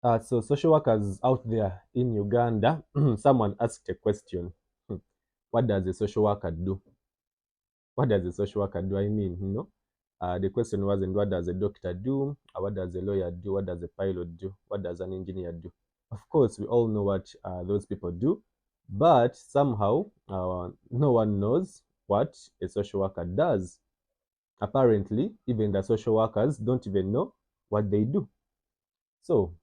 So social workers out there in Uganda, someone asked a question. Hmm, What does a social worker do? What does a social worker do? The question wasn't what does a doctor do, or what does a lawyer do, what does a pilot do, what does an engineer do? Of course, we all know what those people do, but somehow no one knows what a social worker does. Apparently, even the social workers don't even know what they do. So,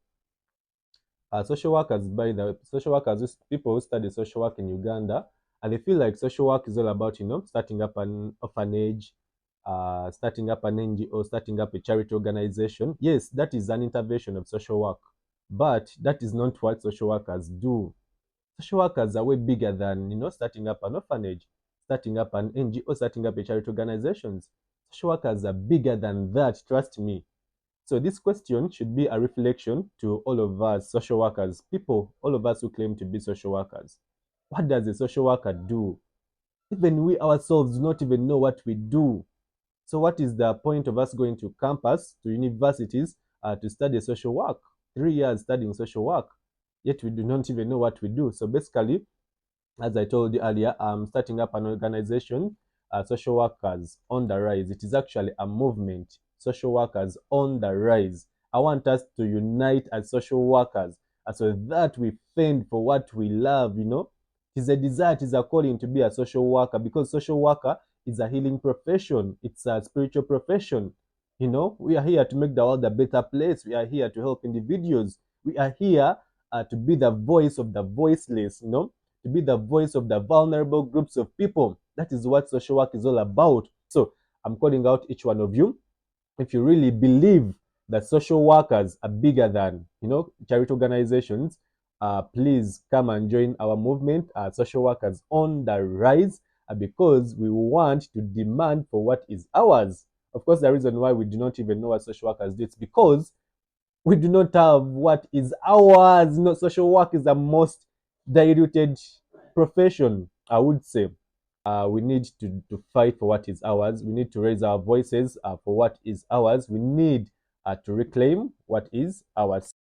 social workers, by the social workers, people who study social work in Uganda, and they feel like social work is all about, starting up an orphanage, starting up an NGO, starting up a charity organization. Yes, that is an intervention of social work, but that is not what social workers do. Social workers are way bigger than, starting up an orphanage, starting up an NGO, starting up a charity organizations. Social workers are bigger than that, trust me. So this question should be a reflection to all of us social workers, people, all of us who claim to be social workers. What does a social worker do? Even we ourselves do not even know what we do. So what is the point of us going to campus, to universities, to study social work? 3 years studying social work, yet we do not even know what we do. So basically, as I told you earlier, I'm starting up an organization, Social Workers on the Rise. It is actually a movement, Social Workers on the Rise. I want us to unite as social workers so that we fend for what we love. It is a desire, it is a calling to be a social worker because social worker is a healing profession, it's a spiritual profession. We are here to make the world a better place. We are here to help individuals. We are here to be the voice of the voiceless, to be the voice of the vulnerable groups of people. That is what social work is all about. So I'm calling out each one of you. If you really believe that social workers are bigger than charity organizations, please come and join our movement, Social Workers on the Rise, because we want to demand for what is ours. Of course, the reason why we do not even know what social workers do is because we do not have what is ours. Social work is the most diluted profession, I would say. We need to fight for what is ours. We need to raise our voices for what is ours. We need to reclaim what is ours.